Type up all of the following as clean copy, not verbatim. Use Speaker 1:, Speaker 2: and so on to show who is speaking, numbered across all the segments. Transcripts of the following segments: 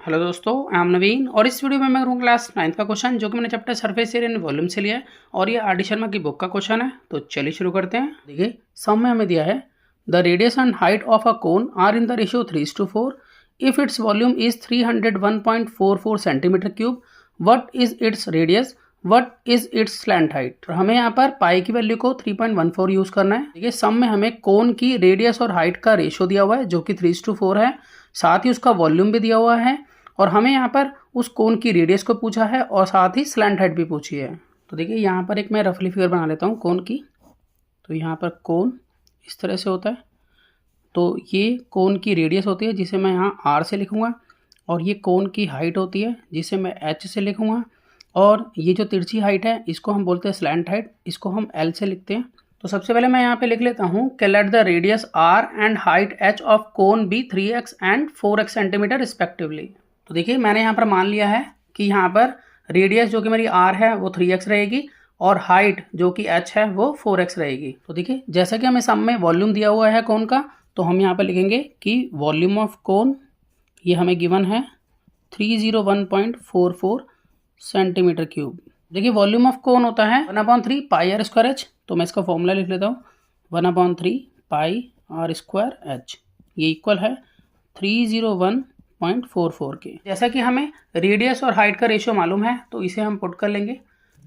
Speaker 1: Hello दोस्तों, I am नवीन और इस वीडियो में मैं करूँगा क्लास 9th का क्वेश्चन जो कि मैंने chapter surface area and volume से लिया है और ये आर डी शर्मा की बुक का क्वेश्चन है। तो चलिए शुरू करते हैं। देखिए सम में हमें दिया है the radius and height of a cone are in the ratio 3:4 if its volume is 301.44 centimetre cube. What is its radius, what is its slant height. तो हमें यहाँ पर पाई की वैल्यू को 3.14 यूज करना है। देखिए सम में हमें कोन की रेडियस और हाइट का रेशियो दिया हुआ है जो कि 3:4 है, साथ ही उसका वॉल्यूम भी दिया हुआ है और हमें यहाँ पर उस कोन की रेडियस को पूछा है और साथ ही स्लैंट हाइट भी पूछी है। तो देखिए यहाँ पर एक मैं रफली फिगर बना लेता हूँ कोन की। तो यहाँ पर कोन इस तरह से होता है, तो ये कोन की रेडियस होती है जिसे मैं यहाँ आर से लिखूँगा और ये कोन की हाइट होती है जिसे मैं एच से लिखूँगा और ये जो तिरछी हाइट है इसको हम बोलते हैं स्लैंट हाइट, इसको हम एल से लिखते हैं। तो सबसे पहले मैं यहाँ पे लिख लेता हूँ कि let the radius r and height h of cone be 3x and 4x centimetre respectively. तो देखिए मैंने यहाँ पर मान लिया है कि यहाँ पर रेडियस जो कि मेरी r है वो 3x रहेगी और हाइट जो कि h है वो 4x रहेगी। तो देखिए जैसा कि हमें सम में वॉल्यूम दिया हुआ है कोन का, तो हम यहाँ पर लिखेंगे कि वॉल्यूम ऑफ कोन ये हमें गिवन है 301.44 सेंटीमीटर क्यूब। देखिए वॉल्यूम ऑफ कोन होता है 1/3 पाई आर स्क्वायर एच। तो मैं इसका फॉर्मूला लिख लेता हूँ 1/3 पाई आर स्क्वायर एच, ये इक्वल है 301.44 के। जैसा कि हमें रेडियस और हाइट का रेशियो मालूम है तो इसे हम पुट कर लेंगे।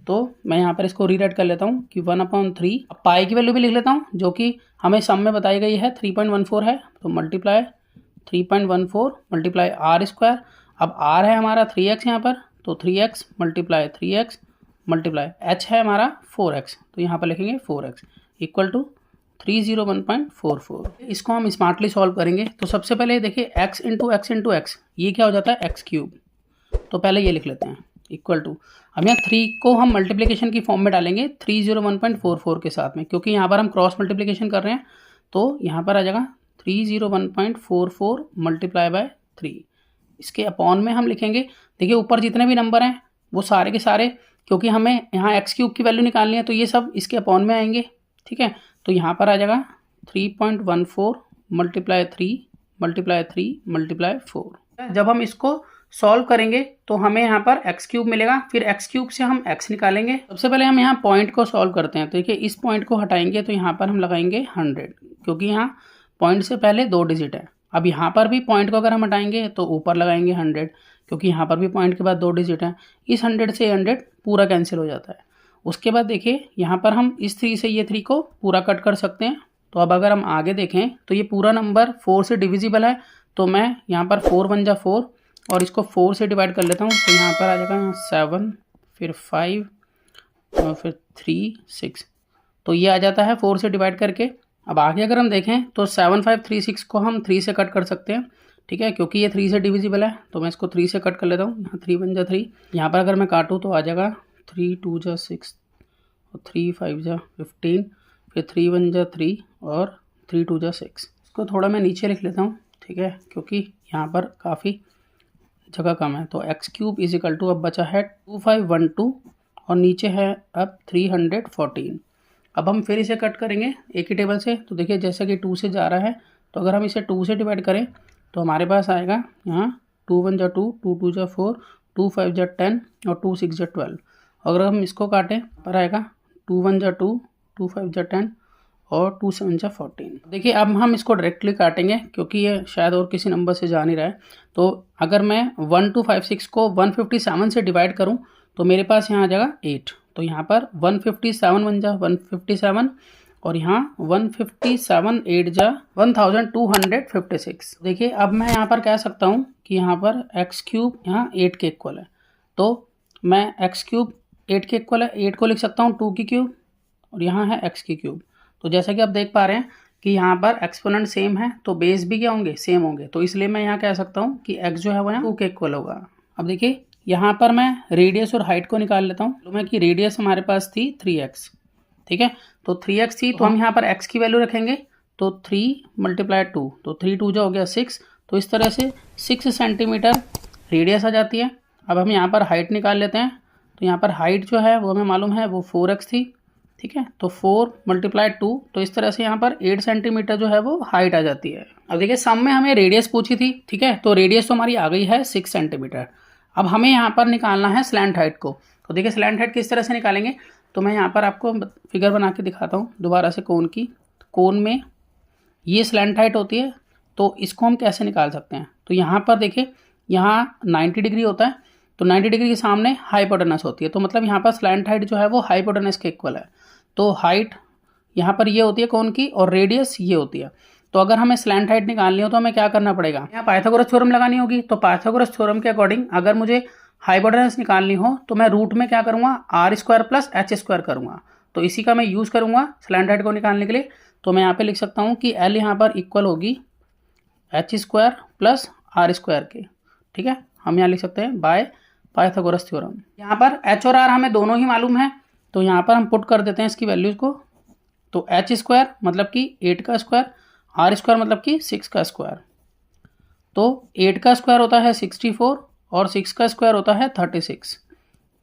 Speaker 1: तो मैं यहाँ पर इसको रीराइट कर लेता हूँ कि 1/3 पाई की वैल्यू भी लिख लेता हूँ जो कि हमें सम में बताई गई है 3.14 है, तो मल्टीप्लाई 3.14 मल्टीप्लाई आर स्क्वायर। अब आर है हमारा 3x यहाँ पर, तो 3x multiply 3x multiply H है हमारा 4x, तो यहाँ पर लिखेंगे 4x इक्वल टू 301.44। इसको हम स्मार्टली सॉल्व करेंगे। तो सबसे पहले देखिए x इंटू एक्स ये क्या हो जाता है x क्यूब। तो पहले ये लिख लेते हैं इक्वल टू, अब यहाँ 3 को हम मल्टीप्लिकेशन की फॉर्म में डालेंगे 301.44 के साथ में, क्योंकि यहाँ पर हम क्रॉस मल्टीप्लिकेशन कर रहे हैं। तो यहाँ पर आ जाएगा 301.44 मल्टीप्लाई बाय 3। इसके अपॉन में हम लिखेंगे, देखिए ऊपर जितने भी नंबर हैं वो सारे के सारे, क्योंकि हमें यहाँ एक्स क्यूब की वैल्यू निकालनी है तो ये सब इसके अपॉन में आएंगे। ठीक है, तो यहाँ पर आ जाएगा 3.14 मल्टीप्लाई 3 मल्टीप्लाई 3 मल्टीप्लाई 4। जब हम इसको सॉल्व करेंगे तो हमें यहाँ पर एक्स क्यूब मिलेगा, फिर एक्स क्यूब से हम एक्स निकालेंगे। सबसे पहले हम यहाँ पॉइंट को सॉल्व करते हैं। तो देखिए इस पॉइंट को हटाएंगे तो यहाँ पर हम लगाएंगे 100, क्योंकि यहाँ पॉइंट से पहले 2 डिजिट है। अब यहाँ पर भी पॉइंट को अगर हम हटाएंगे तो ऊपर लगाएंगे 100, क्योंकि यहाँ पर भी पॉइंट के बाद 2 डिजिट है। इस 100 से 100 पूरा कैंसिल हो जाता है। उसके बाद देखिए यहाँ पर हम इस 3 से ये 3 को पूरा कट कर सकते हैं। तो अब अगर हम आगे देखें तो ये पूरा नंबर 4 से डिविजिबल है, तो मैं यहाँ पर 4 × 4 और इसको 4 से डिवाइड कर लेता हूँ। तो यहाँ पर आ जाएगा 7, फिर 5 और फिर 3, 6। तो ये आ जाता है 4 से डिवाइड करके। अब आगे अगर हम देखें तो 7, 5, 3, 6 को हम 3 से कट कर सकते हैं। ठीक है, क्योंकि ये 3 से डिविजिबल है, तो मैं इसको 3 से कट कर लेता हूँ। यहाँ 3 × 3, यहाँ पर अगर मैं काटूँ तो आ जाएगा 3 × 2 = 6 और 3 × 5 = 15, फिर 3 × 1 = 3 और 3 × 2 = 6। इसको थोड़ा मैं नीचे लिख लेता हूँ, ठीक है, क्योंकि यहाँ पर काफ़ी जगह कम है। तो x cube is equal to अब बचा है 2512 और नीचे है अब 314। अब हम फिर इसे कट करेंगे एक ही टेबल से। तो देखिए जैसे कि 2 से जा रहा है, तो अगर हम इसे 2 से डिवाइड करें तो हमारे पास आएगा यहाँ 2 × 1 = 2, 2 × 2 = 4, 2 × 5 = 10 और 2 × 6 = 12। अगर हम इसको काटें पर आएगा 2 × 1 = 2, 2 × 5 = 10 और 2 × 7 = 14। देखिए अब हम इसको डायरेक्टली काटेंगे क्योंकि ये शायद और किसी नंबर से जा नहीं रहा है। तो अगर मैं 1, 2, 5, 6 को 157 से डिवाइड करूँ तो मेरे पास यहाँ आ जाएगा 8। तो यहाँ पर 157 बन जा 157 और यहाँ 157 8 जा 1256। देखिए अब मैं यहाँ पर कह सकता हूँ कि यहाँ पर एक्स क्यूब यहाँ 8 के इक्वल है। तो मैं एक्स क्यूब 8 के इक्वल है, 8 को लिख सकता हूँ 2 की क्यूब और यहाँ है एक्स की क्यूब। तो जैसा कि आप देख पा रहे हैं कि यहाँ पर एक्सपोनेंट सेम है तो बेस भी क्या होंगे, सेम होंगे। तो इसलिए मैं यहाँ कह सकता हूँ कि x जो है वो यहाँ 2 के इक्वल होगा। अब देखिए यहाँ पर मैं रेडियस और हाइट को निकाल लेता हूँ। तो मैं कि रेडियस हमारे पास थी 3x, ठीक है, तो 3x थी, तो हम यहाँ पर x की वैल्यू रखेंगे। तो 3 × 2, तो 3 × 2 हो गया 6। तो इस तरह से 6 सेंटीमीटर रेडियस आ जाती है। अब हम यहाँ पर हाइट निकाल लेते हैं। तो यहाँ पर हाइट जो है वो हमें मालूम है वो 4x थी, ठीक है। तो 4 × 2, तो इस तरह से यहाँ पर 8 सेंटीमीटर जो है वो हाइट आ जाती है। अब देखिए सम में हमें रेडियस पूछी थी, ठीक है, तो रेडियस तो हमारी आ गई है 6 सेंटीमीटर। अब हमें यहाँ पर निकालना है स्लैंट हाइट को। तो देखिए स्लैंट हाइट किस तरह से निकालेंगे, तो मैं यहाँ पर आपको फिगर बना के दिखाता हूँ दोबारा से कोन की। कोन में ये स्लैंट हाइट होती है, तो इसको हम कैसे निकाल सकते हैं। तो यहाँ पर देखिए यहाँ 90 डिग्री होता है, तो 90 डिग्री के सामने हाइपोटेनस होती है, तो मतलब यहाँ पर स्लैंट हाइट जो है वो हाइपोटेनस के इक्वल है। तो हाइट यहाँ पर ये होती है कोन की और रेडियस ये होती है। तो अगर हमें स्लैंट हाइट निकालनी हो तो हमें क्या करना पड़ेगा, यहाँ पाइथागोरस थ्योरम लगानी होगी। तो पाइथागोरस थ्योरम के अकॉर्डिंग अगर मुझे हाइपोटेनस निकालनी हो तो मैं रूट में क्या करूँगा, r² + h² करूँगा। तो इसी का मैं यूज़ करूँगा स्लैंट हाइट को निकालने के लिए। तो मैं यहाँ पे लिख सकता हूँ कि L यहाँ पर इक्वल होगी h² + r² के, ठीक है। हम यहाँ लिख सकते हैं बाय पाइथागोरस थ्योरम। यहाँ पर h और r हमें दोनों ही मालूम है, तो यहाँ पर हम पुट कर देते हैं इसकी वैल्यूज़ को। तो h² मतलब कि 8 का स्क्वायर, r² मतलब कि 6 का स्क्वायर। तो 8 का स्क्वायर होता है 64 और 6 का स्क्वायर होता है 36।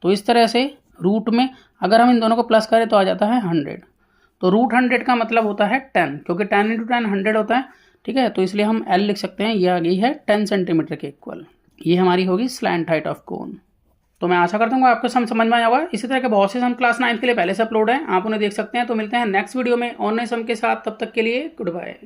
Speaker 1: तो इस तरह से रूट में अगर हम इन दोनों को प्लस करें तो आ जाता है 100। तो √100 का मतलब होता है 10, क्योंकि 10 × 10 100 होता है, ठीक है। तो इसलिए हम L लिख सकते हैं, ये आ गई है 10 सेंटीमीटर के इक्वल। ये हमारी होगी स्लैंट हाइट ऑफ कोन। तो मैं आशा करता हूँ आपको समझ में आया होगा। इसी तरह के बहुत से सम क्लास 9 के लिए पहले से अपलोड है, आप उन्हें देख सकते हैं। तो मिलते हैं नेक्स्ट वीडियो में और नए सम के साथ, तब तक के लिए गुड बाय।